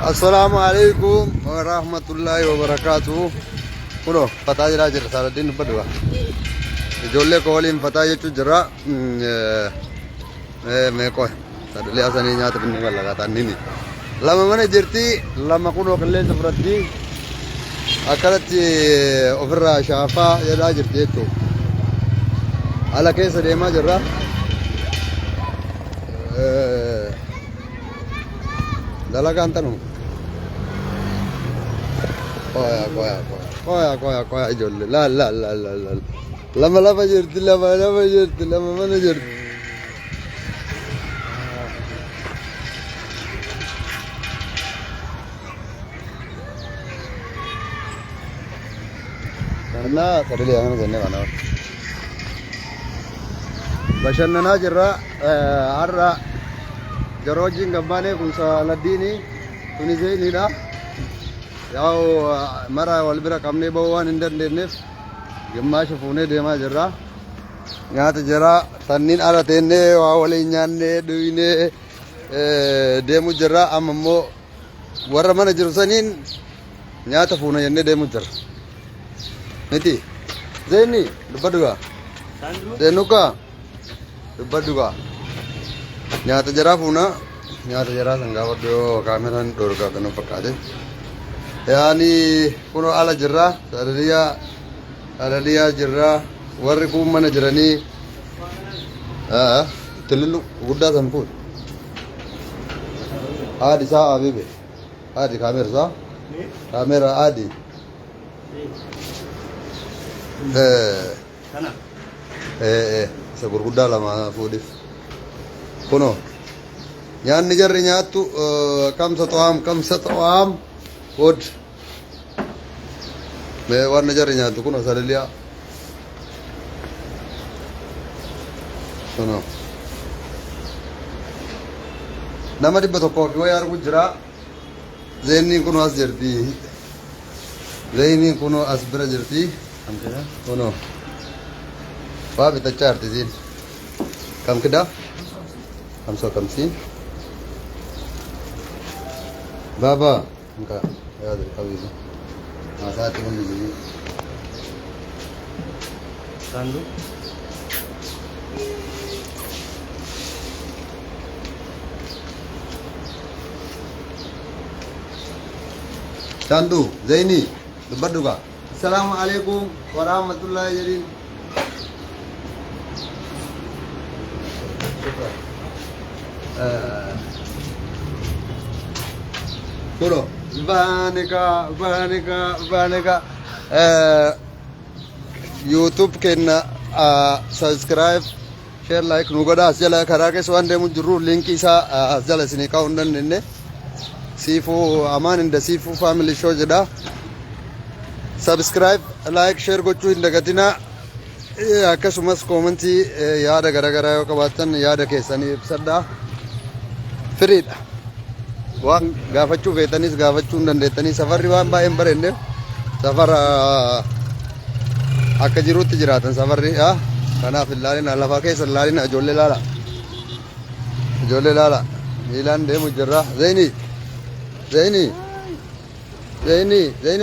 Assalamualaikum warahmatullahi wabarakatuh. Kuno fataa jira jira Saladin badwa. Ijoollee koo waliin fataa jechuu jira. Meeqoo sadalee asanii nyaata binni bal'aqataan nini. Lama mana jirti lama kunoo qilleensa fudhatti akkanatti ofirraa shaafaa jedhaa jirti jechuudha. Ala keessa deemaa jirra. Dalagaan tanuu. Koya ijoollee la lama jirti lama mana jirti. Karena sadalee ana jenne kana. Bashannanaa jirra har'a Jaroojiin gabbaanee kun Saladdiini Tuniseeniidha. Yaa'u mara wal bira qabnee bahuu waan hin dandeenyeef gimmaasha fuunee deemaa jirra. Nyaata jira sanniin ala teennee waa waliin nyaannee dhuynee deemuu jirra. Amma immoo warra mana jiru saniin nyaata fuuna jennee deemuu jirra. Miti Zeeni dubbaddugaa Zeenukaa dubbaddugaa nyaata jira fuuna nyaata jira sangaa waddoo kaameraan dhorgaa kan fakkaate. Yani kuno ala jirra Salaliyaa jirra warri kun mana jiranii tilillu guddaa san kun aadi saa abibe aadi kaamera saa kaamera aadi kana isa gurguddaa lama fuudhif kuno nyaanni jarri nyaattu kamsa xawaam Wood. Me warna jarri nyaatu kun Salaliyaa. Sono. Nama dhibba tokkoo fi wayii arguu jira. Zeenniin kun as jirti. Zeenniin kun as bira jirti. Kuno. Waa bitachaa jirti siin. Kam kida? Kamsa kamsiin. Baba. Enggak. Ya, dari kawin. Masa itu kan begini. Sandu. Sandu, Zaini, debat juga. Assalamualaikum warahmatullahi wabarakatuh. Kuno. Banika YouTube kenna subscribe share like nugoda asjala karake swande mujru link isa asjala sini ka undan nenne sifu aman inda sifu family show jeda subscribe like share gochu indagatina akkasumas comment yaada garagara yo qabatan yaada keessani ibsadda frida Waan gaafachuu feetanis gaafachuu hin dandeettanii safarri waan baay'een barenne safara akka jirutti jiraatan safarri kanaaf ilaalina lafa keessa ilaalina ijoollee laala miilaan deemu jirra Zeeni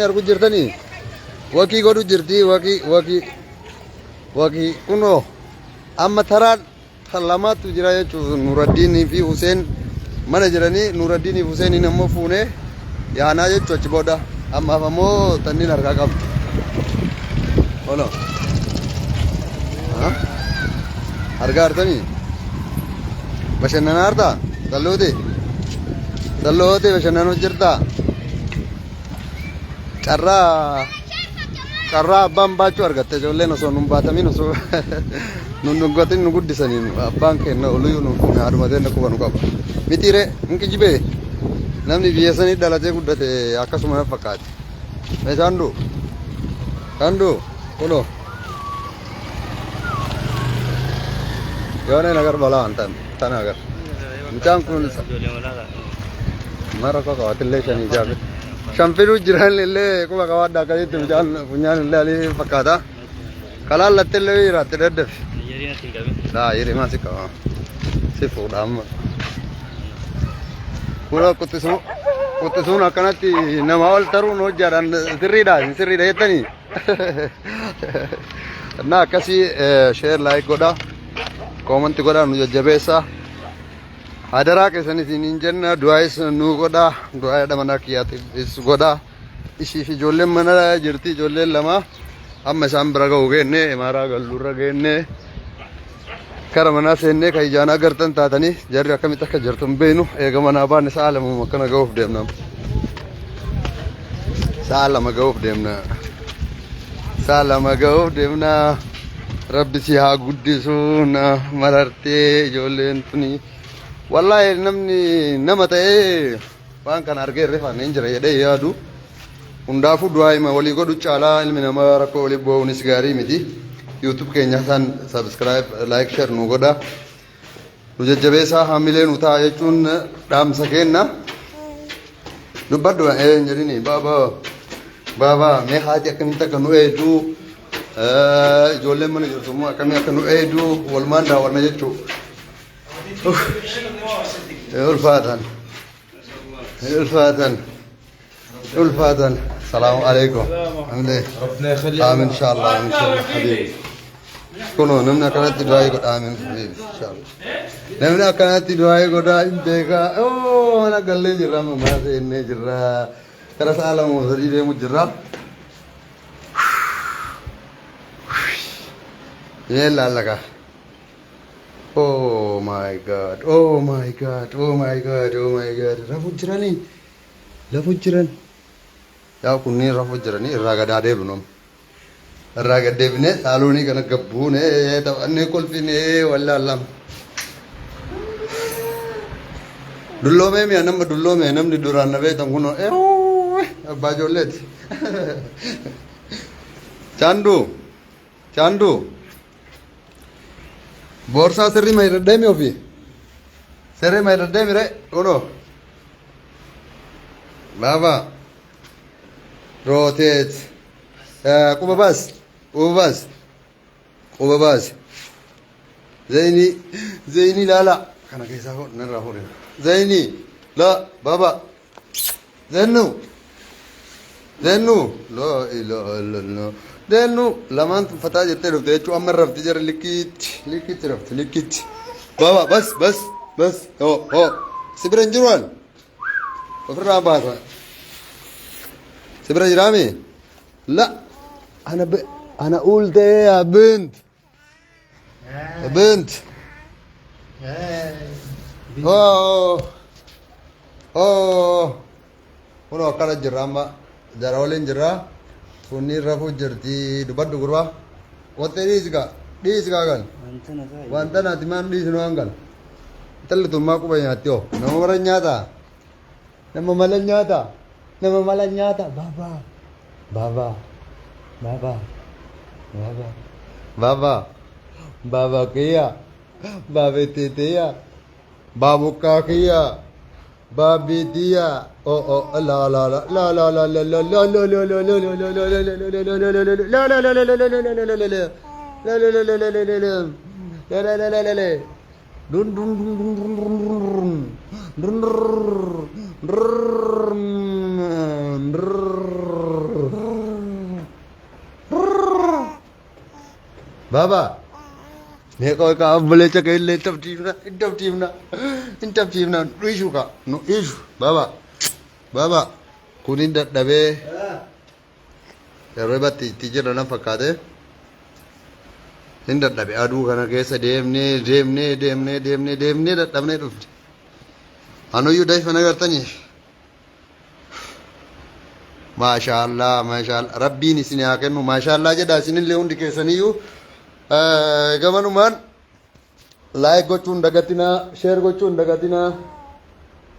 arguu jirtanii wakii godhu jirti wakii kunoo amma taraan lamaatu jira jechuun Nuraddiinii fi Huseen mana jiranii Nuraddiinii fi Huseeniin ammoo fuunee yaanaa jechuun achi booda ammaaf ammoo tanniin harkaa qabdu. Ono hargaa hartanii bashannanaa hartaa dalloote bashannanuu jirtaa carraa abbaan baachuu argatte ijoolleen osoo nun baatamin osoo nun dhuggatin nu guddisaniin abbaan kenna oluyyuu nu haadhumateen akkuma nu qaba. Mitire nkijibee namni biyya sanii dhalatee guddate akkasuma na fakkaate. Sandu kuno yoone nagar balaa tan agar mucaan kun mara koo qabatillee shanii jaabe shanfiduu jiran illee kuma qabaadda akkasitti mucaan funyaan illee alii fakkaata kalaan lattillee irratti daddafe hirimaa si qaba si fuudha amma Pura kutu semua. quxisuun akkanatti nama ol taruun hojjaadhaan sirriidha sirriidha jettanii na akkasii share like godha comment godha nu jajjabeessa hadaraa keessan isiniin jenna du'aayis nu godha du'aayadha mana kiyyaatiifis godha ishiif ijoolleen mana jirti ijoolleen lama amma isaan bira ga'u geenne imaaraa gallurra geenne kara manaa seennee ka ijaan agartan taatanii jarri akkamitti akka jirtu hin beeknu eega manaa baanne sa'a lama akkana ga'uuf deemna sa'a lama ga'uuf deemna sa'a lama ga'uuf deemna rabbi si haa guddisu na marartee ijoolleen tuni wallahi namni nama ta'ee waan kana argee irrifaan hin jira jedhee yaadu hundaafuu du'aa hima walii godhu caalaa ilmi namaa rakkoo walii bu'uunis gaarii miti YouTube keenya san subscribe like share nu godha nu jajjabeessaa hamilee nu ta'a jechuun dhaamsa kenna dubbadhu jedhini baaba mee haati akkamitti akka nu eedu ijoolleen mana jirtu immoo akkamii akka nu eedu walumaan daawwanna jechuu ulfaatan السلام عليكم عامل ايه؟ ربنا يخليك امين ان شاء الله ان شاء الله حبيبي كونوا نمنا كانت دعاء قد امين حبيبي ان شاء الله نمنا كانت دعاء قد انتهى اوه انا قال لي جرا ما سي اني جرا ترى سالم وزري دي مجرا يلا لك Oh my god, oh my god, oh my god, oh my god. Rafu jirani. Rafu jiran. Yaa kunniin rafu jirani irraa gadaa deebinu. Irraa gad deebine saaluunii kana gabbuune taphannee kolfinee wallaallam. Dulloomee mi'a nama dulloomee namni duraan na beektan kunoo abbaa ijoolleeti. Chaanduu. Borsa sirri mai rademi ofi. Sirri mai rademi re. Uno. Baba. Rotate. Kubabas. Zaini lala. Kana keessa ho narra hore. Zaini la baba. Zennu. La ilaha illallah. Dennu lamaan fataa jettee dhufte jechuun amma rafti jira likitti rafti likitti. Baba bas si bira hin jiru waan ofirraa baasa. Si bira jiraami? La ana ultee abint. Kunoo akkana jirra amma jara waliin jirra. Kunni rafu jirti dubaddu gurba wote dhiisga kan wanta naati maan dhiisnu hangal talli tummaa quba nyaatti nama mara nyaata nama mala nyaata baba kiyya baabeteteya baabukkaa kiyya Babidia Baba Nek kau kau boleh cakap ile intaftifna isu ka no isu baba kunin dabe ya roba tijer na fakade hinda dabe adu kana kesa demne dabne dufti anu yu dai fana gartani mashallah rabbi ni sini akenu mashallah jada sini le undi kesani yu Gamanuman like gochuun dagatina share gochuun dagatina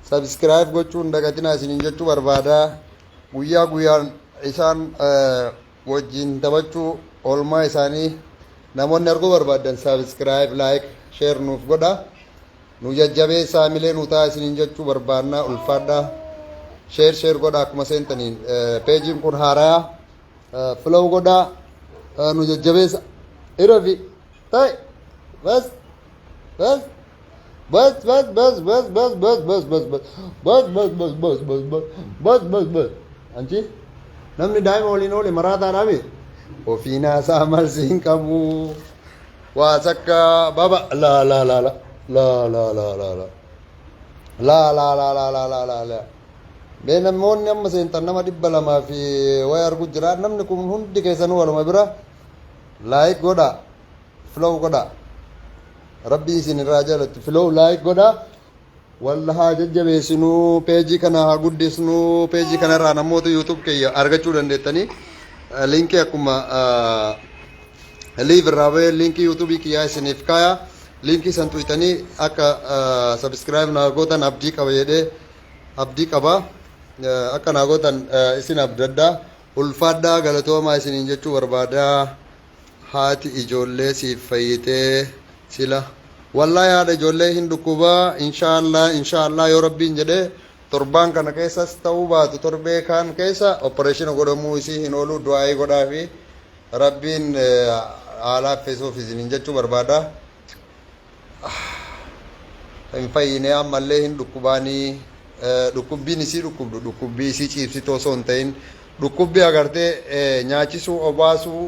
subscribe gochuun dagatina isinin jechuu barbaada guyyaa isaan wajjin taphachuu oolmaa isaanii namoonni arguu barbaadan subscribe like share nuuf godha nu jajjabeessaa milee nu ta'a isinin jechuu barbaadna ulfaadha share godha akkuma seentaniin peejiin kun haaraa flow godha nu jajjabeessa Iravi, tay, bas, bas bas bas bas bas bas bas bas bas bas bas bas bas bas bas bas bas bas anchi namni daa'ima waliin oole maraataadhaa mi ofiinaa isaa marsiin qabu waa sakka baba la la la la la la la la la la la la la la la la la bee namoonni amma seentan nama 200 fi way argu jira namni kun hundi keessanuu waluma bira laayik godha flow godha rabbi isin irraa jaalatu flow laayik godha walla haa jajjabeessinuu peejii kana haa guddisnuu peejii kanarraa namoota yuutuub kiyya argachuu dandeettanii linkii akkuma liiv irraa bahee linkii yuutuubii kiyyaa isiniif kaaya linkii san tuytanii akka sabskiraayib naa gootan abdii qaba jedhee abdii qaba akka naa gootan isin abdaddaa ulfaadhaa galatoomaa isiniin jechuu barbaadaa haati ijoollee siif fayyitee sila wallahi haadha ijoollee hin dhukkubaa inshaallah yoo rabbiin jedhee torbaan kana keessas ta'uu baatu torbee kaan keessa opereeshina godhamuu isii hin oolu du'aayii godhaa fi rabbiin haalaaf feesuuf isiniin jechuu barbaada hin fayyine ammallee hin dhukkubaanii dhukkubbiin isii dhukkubdu dhukkubbii isii ciibsitoo osoo hin ta'in dhukkubbii agartee nyaachisuu obaasuu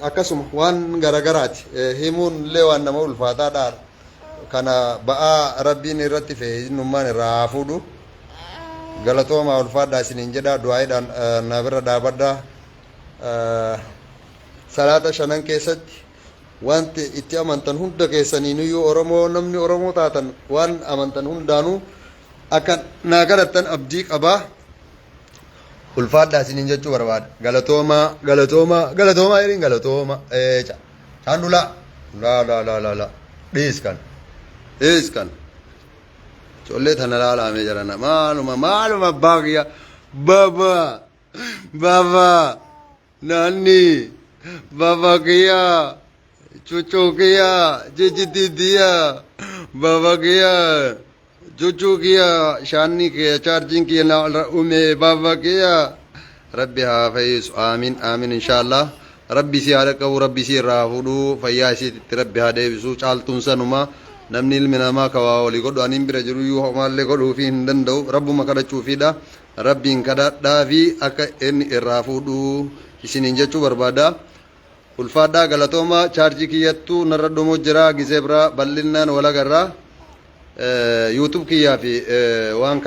akkasuma waan garagaraati himuun illee waan nama ulfaataadha kana ba'aa rabbiin irratti fe'innummaan irraa fuudhu galatoomaa ulfaadhaa isiniin jedha du'aayiidhaan na bira dhaabadhaa salaata shanan keessatti wanti itti amantan hunda keessaniiniyyuu oromoo namni oromoo taatan waan amantan hundaanuu akka naa kadhattan abdii qabaa ulfaadhaa isiniin jechuu barbaada galatoomaa hiriin galatooma chaandula la dhiiskan collee tana laalamee jirana maaluma abbaa kiyya baba naanni baba kiyya cucuu kiyya jijjitiitiya baba kiyya cucuu kiyya shaanni kiyya chaarjiin kiyya na ume baba kiyya rabbi haa fayyisu aamin inshaallah rabbi si haadha qabu rabbi si irraa fuudhu fayyaa isiitti rabbi haa deebisu caaltuun sanuma namni ilmi namaa kawaa walii godhu aniin bira jiru iyyuu homaallee godhuufii hin danda'u rabbuma kadhachuufiidha rabbiin kadhadhaa fi akka inni irraa fuudhu isiniin jechuu barbaada ulfaadhaa galatooma chaarjii kiyyattuu narra dhumoo jira gisee biraa bal'innaan walagarraa yuutuub kiyyaa fi waan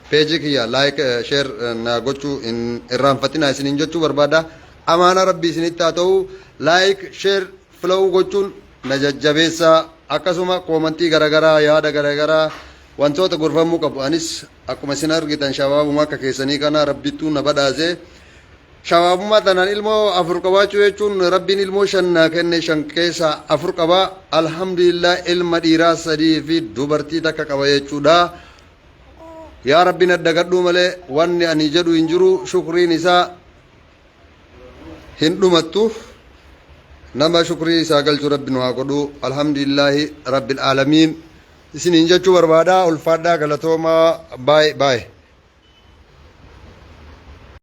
peejii kiyya laayik sheer na gochuu irraanfatinaa isiniin jechuu barbaada amaana rabbi isinitti haa ta'u laayik sheer filawu gochuun na jajjabeessaa akkasuma koomantii garagaraa yaada garagaraa wantoota gorfamuu qabu anis akkuma isin argitan shabaabuma akka keessanii kana rabbittuu na badhaase shabaabummaa tanaan ilmoo 4 qabaachuu jechuun rabbiin ilmoo 5 naa kenne 5 keessaa 4 qabaa alhamdulillah ilma dhiiraa 3 fi dubartii takka qaba jechuudha yaa rabbiin adda gadhuu malee wanni ani jedhu hin jiru shukriin isaa hin dhumattu nama shukrii isaa galchuu rabbi nu haa godhu alhamdulillahi rabbil aalamiin isiniin jechuu barbaada ulfaadhaa galatoomaa baay